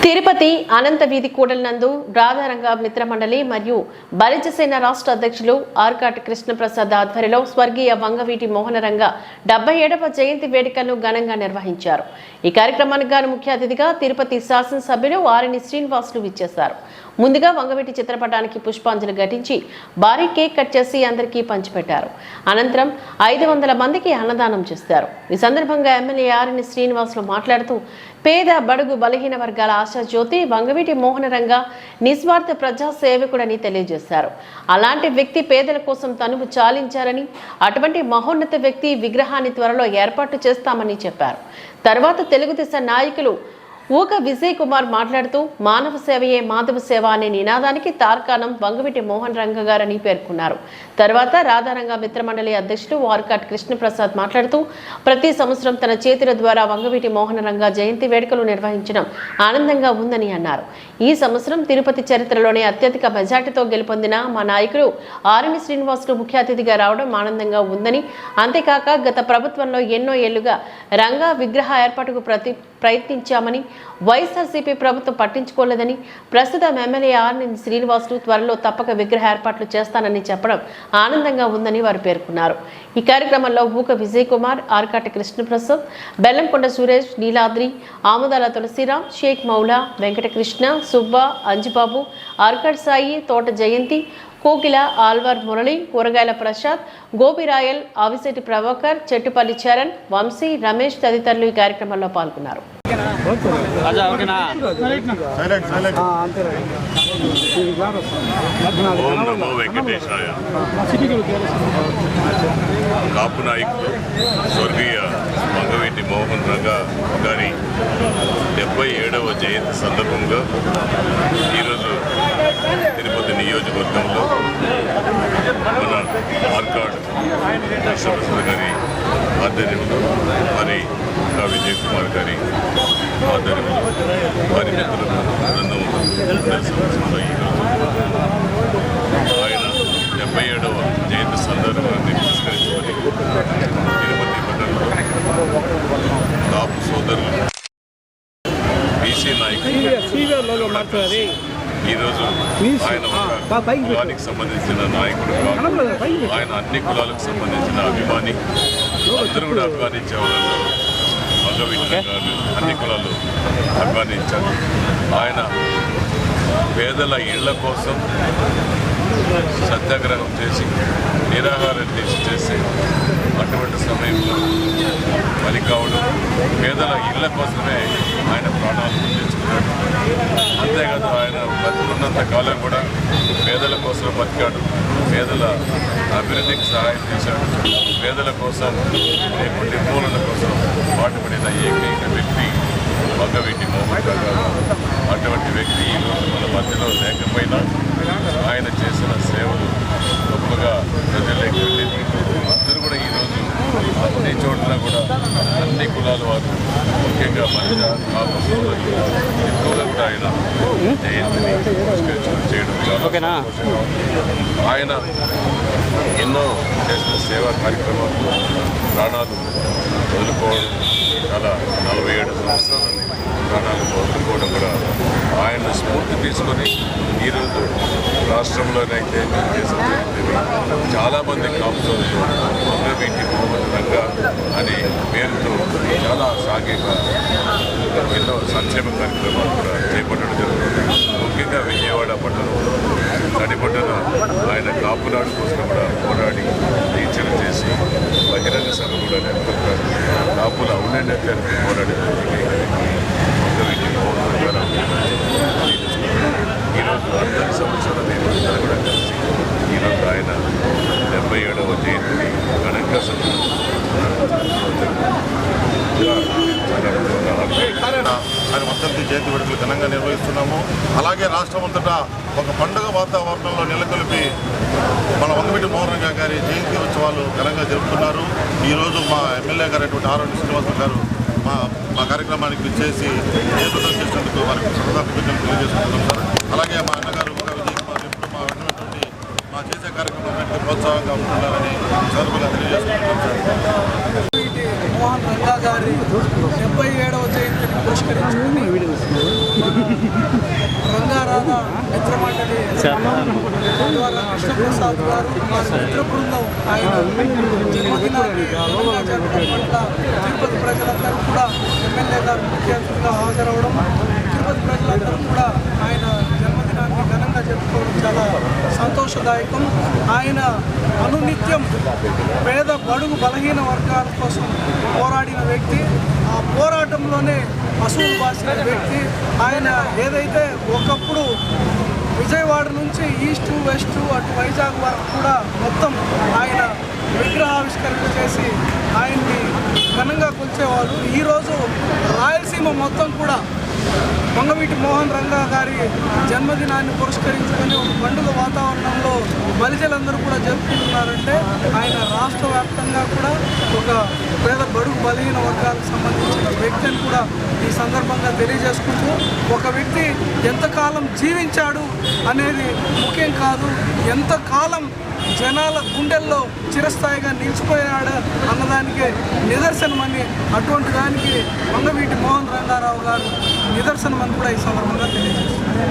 తిరుపతి అనంత వీధి కూడలినందు రాధారంగ మిత్రమండలి మరియు బలిజసేన రాష్ట్ర అధ్యక్షులు ఆర్కాట్ కృష్ణప్రసాద్ ఆధ్వర్యంలో స్వర్గీయ వంగవీటి మోహనరంగ 77వ జయంతి వేడుకలను ఘనంగా నిర్వహించారు. ఈ కార్యక్రమానికి గాను ముఖ్య అతిథిగా తిరుపతి శాసనసభ్యులు ఆర్ఎన్ శ్రీనివాసులు విచ్చేశారు. ముందుగా వంగవీటి చిత్రపటానికి పుష్పాంజలి ఘటించి భారీ కేక్ కట్ చేసి అందరికీ పంచిపెట్టారు. అనంతరం 500 మందికి అన్నదానం చేస్తారు. ఈ సందర్భంగా ఎమ్మెల్యే ఆర్ఎన్ శ్రీనివాసులు మాట్లాడుతూ పేద బడుగు బలహీన వర్గాల ఆశాజ్యోతి వంగవీటి మోహనరంగ నిస్వార్థ ప్రజా సేవకుడని తెలియజేశారు. అలాంటి వ్యక్తి పేదల కోసం తనువు చాలించారని, అటువంటి మహోన్నత వ్యక్తి విగ్రహాన్ని త్వరలో ఏర్పాటు చేస్తామని చెప్పారు. తర్వాత తెలుగుదేశం నాయకులు ఊక విజయ్ కుమార్ మాట్లాడుతూ మానవ సేవయే మాధవ సేవ అనే నినాదానికి తార్కాణం వంగవీటి మోహనరంగ గారని పేర్కొన్నారు. తర్వాత రాధారంగ మిత్రమండలి అధ్యక్షుడు ఆర్కాట్ కృష్ణప్రసాద్ మాట్లాడుతూ ప్రతి సంవత్సరం తన చేతుల ద్వారా వంగవీటి మోహనరంగ జయంతి వేడుకలు నిర్వహించడం ఆనందంగా ఉందని అన్నారు. ఈ సంవత్సరం తిరుపతి చరిత్రలోనే అత్యధిక మెజార్టీతో గెలుపొందిన మా నాయకుడు ఆర్ఎన్ శ్రీనివాసులు ముఖ్య అతిథిగా రావడం ఆనందంగా ఉందని, అంతేకాక గత ప్రభుత్వంలో ఎన్నో ఏళ్లుగా రంగా విగ్రహ ఏర్పాటుకు ప్రయత్నించామని, వైఎస్ఆర్సీపీ ప్రభుత్వం పట్టించుకోలేదని, ప్రస్తుతం ఎమ్మెల్యే ఆర్ఎన్ శ్రీనివాసులు త్వరలో తప్పక విగ్రహ ఏర్పాట్లు చేస్తానని చెప్పడం ఆనందంగా ఉందని వారు పేర్కొన్నారు. ఈ కార్యక్రమంలో ఊక విజయ్ కుమార్, ఆర్కాటి కృష్ణప్రసాద్, బెల్లంకొండ సురేష్, నీలాద్రి, ఆముదాల తులసిరాం, షేక్ మౌలా, వెంకటకృష్ణ, సుబ్బ, అంజిబాబు, ఆర్కాట్ సాయి, తోట జయంతి, కోకిల, ఆల్వార్ మురళి, కూరగాయల ప్రసాద్, గోపిరాయల్, ఆవిశెట్టి ప్రభాకర్, చెట్టుపల్లి చరణ్, వంశీ, రమేష్ తదితరులు ఈ కార్యక్రమంలో పాల్గొన్నారు. కాపు నాయకులు స్వర్గీయ వంగవీటి మోహనరంగ గారి 77వ జయంతి సందర్భంగా ఈరోజు తిరుపతి నియోజకవర్గంలో మన ఆర్కాట్ కృష్ణప్రసాద్ గారి ఆధ్వర్యంలో, మరి విజయ్ కుమార్ గారి ఆధ్వర్యంలో, వారి మిత్రుల బృందం సంవత్సరంలో ఈరోజు ఆయన 77వ జయంతి సందర్భాన్ని పురస్కరించుకొని తిరుపతి పట్టణంలో కాపు సోదరులు బీసీ నాయకులు ఈరోజు ఆయన కులానికి సంబంధించిన నాయకుడు కాదు, ఆయన అన్ని కులాలకు సంబంధించిన అభిమాని. అందరూ కూడా అభిమానించే వాళ్ళలో వంగవీటి గారు అన్ని కులాలు అభిమానించారు. ఆయన పేదల ఇళ్ల కోసం సత్యాగ్రహం చేసి నిరాహార దీక్ష చేసి అటువంటి సమయంలో బలి కావడం, పేదల ఇళ్ల కోసమే ఆయన ప్రాణాలు తెచ్చుకున్నాడు. అంతేకాదు ఆయన బతుకున్నంత కాలం కూడా పేదల కోసం బతికాడు, పేదల అభివృద్ధికి సహాయం చేశాడు, పేదల కోసం నిర్మూలన కోసం పాటుపడిన ఏకైక వ్యక్తి వంగవీటి మోహనరంగ గారు. అటువంటి వ్యక్తి ఈరోజు మన మధ్యలో లేకపోయినా ఆయన చేసిన సేవలు గొప్పగా ప్రజల్లోకి వెళ్ళేది. అందరూ కూడా ఈరోజు అన్ని చోట్ల కూడా అన్ని కులాల వారు, ముఖ్యంగా మహిళ కాపు సోదరులు ఎక్కువగా కూడా ఆయన జయంతిని చేయడం చాలా ఆయన ఎన్నో చేసిన సేవా కార్యక్రమాలు ప్రాణాలు వదులుకోవడం, చాలా 47 సంవత్సరాలని ప్రాణాలు వదులుకోవడం కూడా ఆయన స్ఫూర్తి తీసుకొని ఈరోజు రాష్ట్రంలోనైతే దేశంలో చాలామంది కాపు సోదరులు వంగవీటి మోహనరంగ అనే పేరుతో చాలా సాంఘిక ఎన్నో సంక్షేమ కార్యక్రమాలు కూడా చేపట్టడం జరుగుతుంది. ముఖ్యంగా విజయవాడ పట్టణంలో నడిపట్టణ ఆయన కాపునాడు కోసం కూడా పోరాడి దీక్షలు చేసి బహిరంగ సభ కూడా నెలకొల్పారు. కాపుల ఔన్నత్యానికి పోరాడి వంగవీటి మోహనరంగ ఈరోజు అందరి సంవత్సరాల నిర్వహించారు కూడా కలిసి ఈరోజు ఆయన 77వ జయంతిని ఘనంగా ఆయన వర్ధంతి జయంతి వేడుకలు ఘనంగా నిర్వహిస్తున్నాము. అలాగే రాష్ట్రమంతటా ఒక పండుగ వాతావరణంలో నెలకొల్పి మన వంగవీటి మోహనరంగ గారి జయంతి ఉత్సవాలు ఘనంగా జరుపుతున్నారు. ఈరోజు మా ఎమ్మెల్యే గారు ఆర్ఎన్ శ్రీనివాసులు గారు మా కార్యక్రమానికి విచ్చేసి జయప్రదం చేసినందుకు వారికి కృతజ్ఞతలు తెలియజేసుకుంటున్నాం సార్. అలాగే మా అన్నగారు విజయ్ కుమార్ ఎప్పుడు మా వెంటనే మా చేసే కార్యక్రమానికి ప్రోత్సాహంగా ఉంటున్నారని సందర్భంగా తెలియజేసుకుంటున్నాం సార్. మోహనరంగ గారి 77వ జయంతిని పురస్కరించుకుని రంగారాధ మిత్రమండలి ద్వారా కృష్ణప్రసాద్ గారు వారి మిత్ర బృందం ఆయన జన్మదినాన్ని ఘనంగా జరపడం పట్ల తిరుపతి ప్రజలందరూ కూడా ఎమ్మెల్యే గారు ముఖ్య అతిథిగా హాజరవడం, తిరుపతి ప్రజలందరూ కూడా ఆయన జన్మదినాన్ని ఘనంగా జరుపుకోవడం చాలా సంతోషదాయకం. ఆయన అనునిత్యం పేద బడుగు బలహీన వర్గాల కోసం పోరాడిన వ్యక్తి, ఆ పోరాటంలోనే అసూలు బాసిన వ్యక్తి. ఆయన ఏదైతే ఒకప్పుడు విజయవాడ నుంచి ఈస్ట్ వెస్ట్ అటు వైజాగ్ వరకు కూడా మొత్తం ఆయన విగ్రహావిష్కరణ చేసి ఆయన్ని ఘనంగా కొలిచేవాళ్ళు. ఈరోజు రాయలసీమ మొత్తం కూడా వంగవీటి మోహన్ రంగా గారి జన్మదినాన్ని పురస్కరించుకొని ఒక పండుగ వాతావరణంలో బలిజలందరూ కూడా జరుపుకుంటున్నారంటే ఆయన రాష్ట్ర వ్యాప్తంగా కూడా ఒక పేద బడుగు బలహీన వర్గాలకు సంబంధించిన వ్యక్తిని కూడా ఈ సందర్భంగా తెలియజేసుకుంటూ, ఒక వ్యక్తి ఎంతకాలం జీవించాడు అనేది ముఖ్యం కాదు, ఎంతకాలం జనాల గుండెల్లో చిరస్థాయిగా నిలిచిపోయాడు అన్నదానికే నిదర్శనమని, అటువంటి దానికి వంగవీటి మోహన్ రంగారావు గారు నిదర్శనమని కూడా ఈ సందర్భంగా తెలియజేస్తున్నారు.